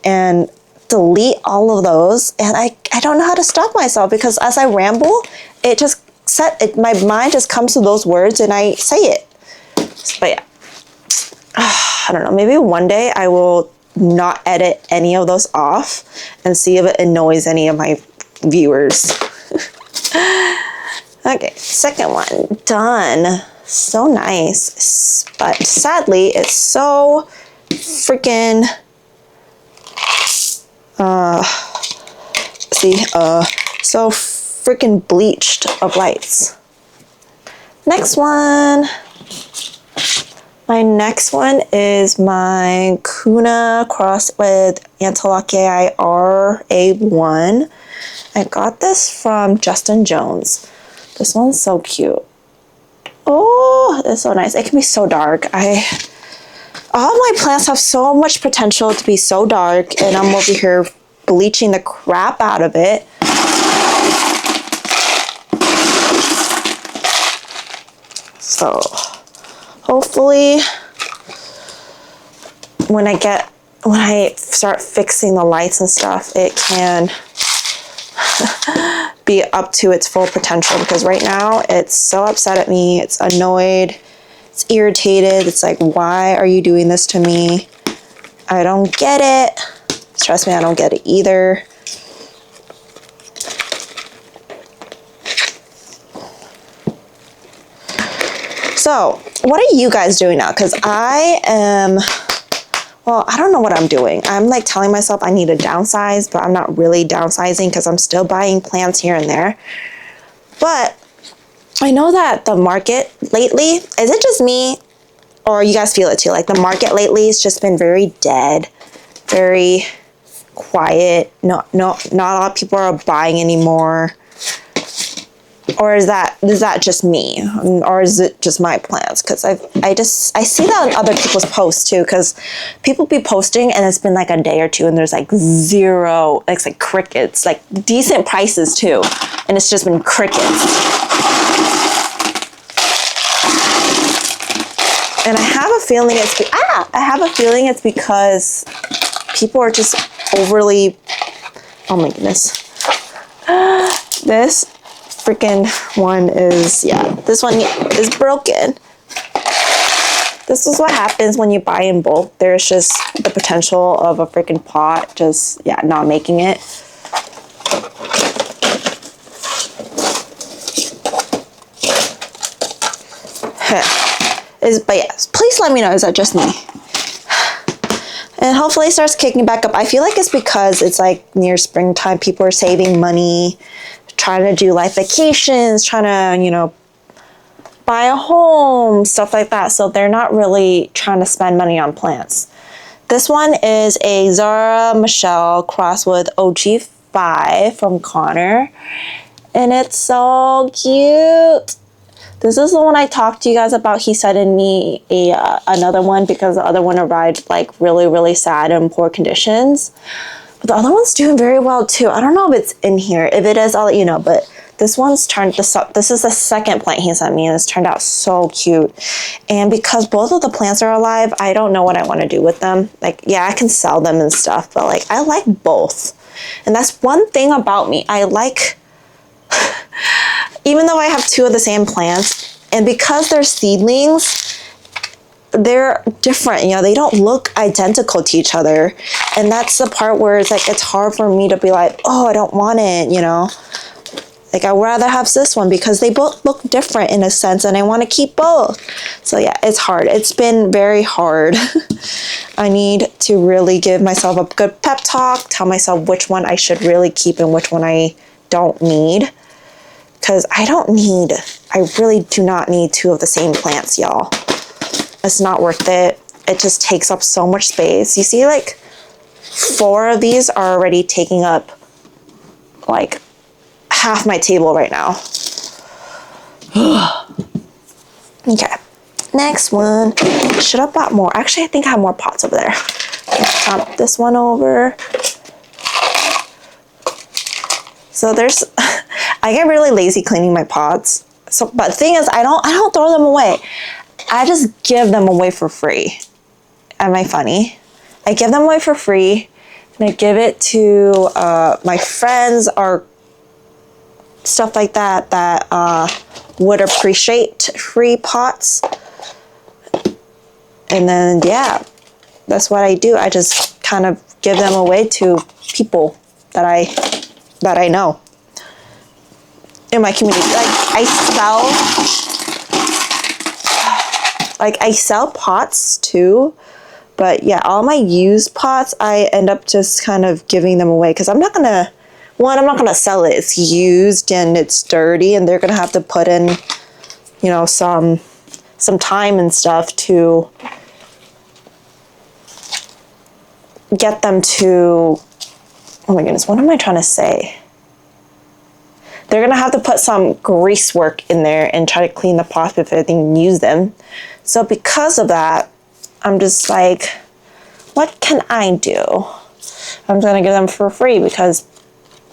and delete all of those, and I don't know how to stop myself because as I ramble, my mind just comes to those words and I say it. But yeah, I don't know, maybe one day I will not edit any of those off and see if it annoys any of my viewers. Okay, second one done. So nice, but sadly it's so freaking so freaking bleached of lights. Next one. My next one is my Kuna crossed with Antilocii RA1. I got this from Justin Jones. This one's so cute. Oh, it's so nice. It can be so dark. All my plants have so much potential to be so dark, and I'm over here bleaching the crap out of it. So hopefully when I start fixing the lights and stuff, it can be up to its full potential, because right now it's so upset at me. It's annoyed. It's irritated. It's like, why are you doing this to me? I don't get it. Trust me, I don't get it either. So, what are you guys doing now? Because I don't know what I'm doing. I'm like telling myself I need to downsize, but I'm not really downsizing because I'm still buying plants here and there. But I know that the market lately, is it just me, or you guys feel it too? Like the market lately has just been very dead, very quiet. Not a lot of people are buying anymore. Or is that just me, or is it just my plants? Because I see that on other people's posts too. Because people be posting and it's been like a day or two and there's like zero, it's like crickets, like decent prices too, and it's just been crickets. And I have a feeling it's because people are just overly. Oh my goodness, this freaking one is, this one is broken. This is what happens when you buy in bulk. There's just the potential of a freaking pot just, not making it. But yes, please let me know, is that just me? And hopefully it starts kicking back up. I feel like it's because it's like near springtime. People are saving money, trying to do life vacations, trying to, buy a home, stuff like that. So they're not really trying to spend money on plants. This one is a Zara Michelle cross with OG5 from Connor. And it's so cute. This is the one I talked to you guys about. He sent me another one because the other one arrived like really, really sad and poor conditions. But the other one's doing very well too. I don't know if it's in here. If it is, I'll let you know. But this is the second plant he sent me, and it's turned out so cute. And because both of the plants are alive, I don't know what I want to do with them. Like, I can sell them and stuff, but like, I like both. And that's one thing about me. I like, even though I have two of the same plants, and because they're seedlings, they're different, they don't look identical to each other. And that's the part where it's like, it's hard for me to be like, oh, I don't want it, Like, I'd rather have this one because they both look different in a sense, and I want to keep both. So it's hard. It's been very hard. I need to really give myself a good pep talk, tell myself which one I should really keep and which one I don't need. Because I really do not need two of the same plants, y'all. It's not worth it. It just takes up so much space. You see, like, 4 of these are already taking up, like, half my table right now. Okay. Next one. Should have bought more. Actually, I think I have more pots over there. Dump this one over. So there's, I get really lazy cleaning my pots. So, but the thing is, I don't throw them away. I just give them away for free. Am I funny? I give them away for free, and I give it to my friends or stuff like that would appreciate free pots. And then that's what I do. I just kind of give them away to people that I know in my community. I sell pots too, but all my used pots I end up just kind of giving them away because I'm not gonna sell it. It's used and it's dirty, and they're gonna have to put in some time and stuff to get them to, oh my goodness, what am I trying to say? They're gonna have to put some grease work in there and try to clean the pots before they can use them. So because of that, I'm just like, what can I do? I'm gonna give them for free because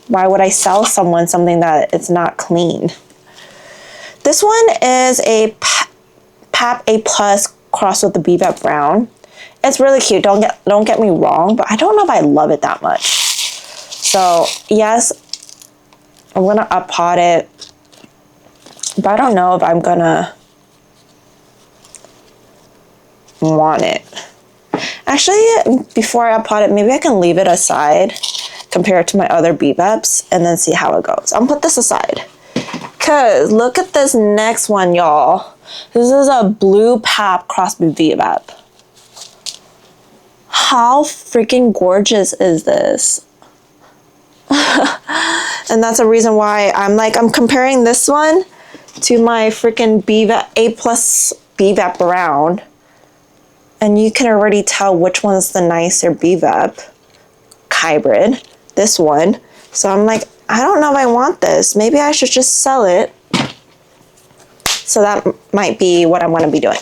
why would I sell someone something that it's not clean? This one is a PAP A+ crossed with the Bebop Brown. It's really cute. Don't get me wrong, but I don't know if I love it that much. So yes, I'm gonna up-pot it, but I don't know if I'm gonna want it. Actually, before I up-pot it, maybe I can leave it aside, compare it to my other BVEPs, and then see how it goes. I'll put this aside. Cause look at this next one, y'all. This is a blue pap cross BVEP. How freaking gorgeous is this? And that's a reason why I'm comparing this one to my freaking BVEP, A+ BVEP brown. And you can already tell which one's the nicer BVEP hybrid, this one. So I'm like, I don't know if I want this. Maybe I should just sell it. So that might be what I'm going to be doing.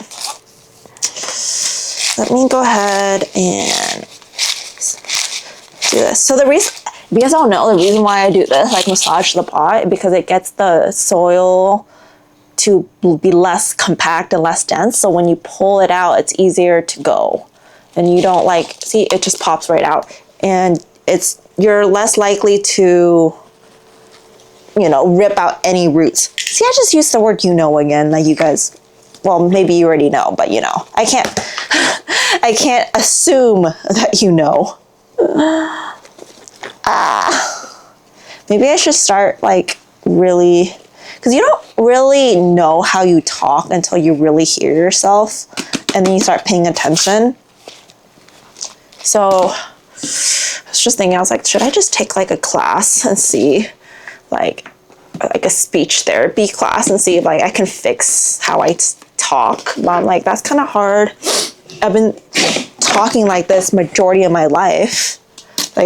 Let me go ahead and do this. So the reason, if you guys don't know, the reason why I do this, like massage the pot, because it gets the soil to be less compact and less dense. So when you pull it out, it's easier to go. And you don't see, it just pops right out. And you're less likely to, rip out any roots. See, I just used the word again, like you guys, well, maybe you already know, but I can't assume that maybe I should start really, because you don't really know how you talk until you really hear yourself, and then you start paying attention. So I was just thinking, I was like, should I just take a class and see, like a speech therapy class, and see if I can fix how I talk? But I'm like, that's kind of hard. I've been talking like this majority of my life.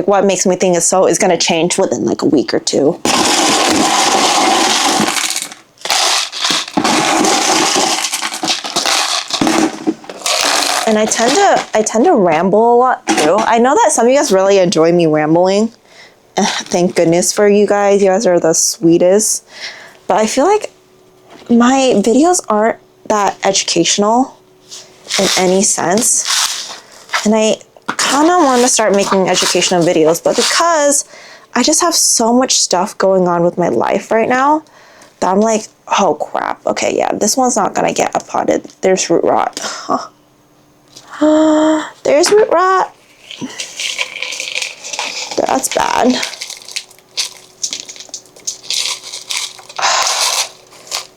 What makes me think is going to change within a week or two. And I tend to ramble a lot too. I know that some of you guys really enjoy me rambling. Thank goodness for you guys. You guys are the sweetest. But I feel like my videos aren't that educational in any sense. And I kind of want to start making educational videos, but because I just have so much stuff going on with my life right now that I'm like, oh crap. Okay, yeah, this one's not going to get up-potted. There's root rot. Huh. There's root rot. That's bad.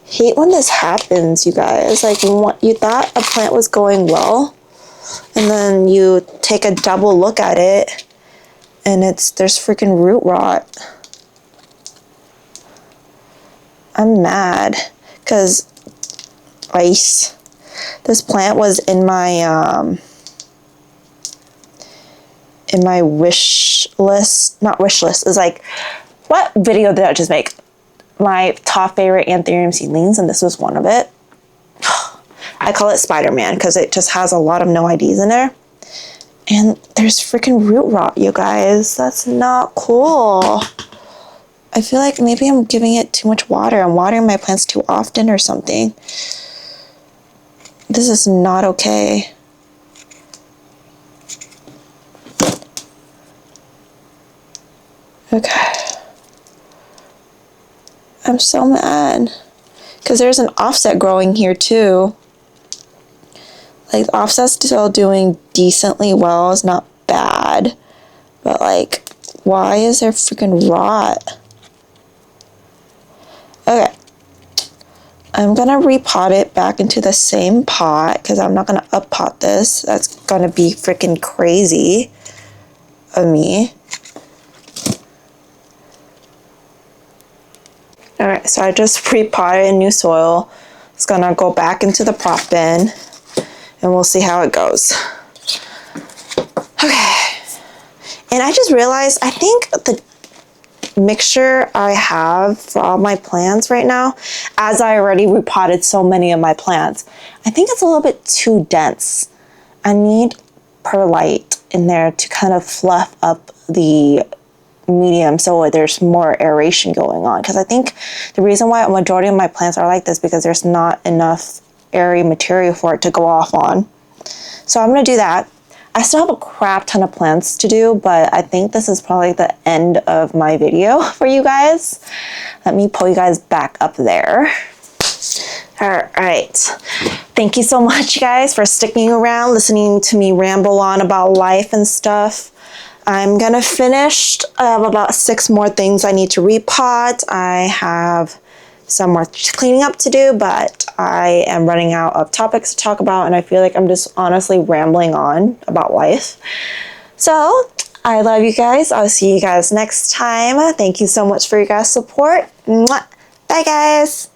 Hate when this happens, you guys. You thought a plant was going well, and then you take a double look at it, and there's freaking root rot. I'm mad, because ice. This plant was in my wish list, not wish list. It's what video did I just make? My top favorite anthurium seedlings, and this was one of it. I call it Spider-Man because it just has a lot of no IDs in there. And there's freaking root rot, you guys. That's not cool. I feel like maybe I'm giving it too much water. I'm watering my plants too often or something. This is not okay. Okay. I'm so mad. Because there's an offset growing here too. The offset's still doing decently well. It's not bad. But why is there freaking rot? Okay. I'm going to repot it back into the same pot because I'm not going to up-pot this. That's going to be freaking crazy of me. Alright, so I just repotted in new soil. It's going to go back into the prop bin, and we'll see how it goes. Okay. And I just realized, I think the mixture I have for all my plants right now, as I already repotted so many of my plants, I think it's a little bit too dense. I need perlite in there to kind of fluff up the medium so there's more aeration going on, because I think the reason why a majority of my plants are like this because there's not enough airy material for it to go off on. So I'm going to do that. I still have a crap ton of plants to do, but I think this is probably the end of my video for you guys. Let me pull you guys back up there. All right. Thank you so much, guys, for sticking around, listening to me ramble on about life and stuff. I'm gonna finish. I have about 6 more things I need to repot. I have some more cleaning up to do, but I am running out of topics to talk about, and I feel like I'm just honestly rambling on about life. So I love you guys. I'll see you guys next time. Thank you so much for your guys' support. Mwah. Bye, guys.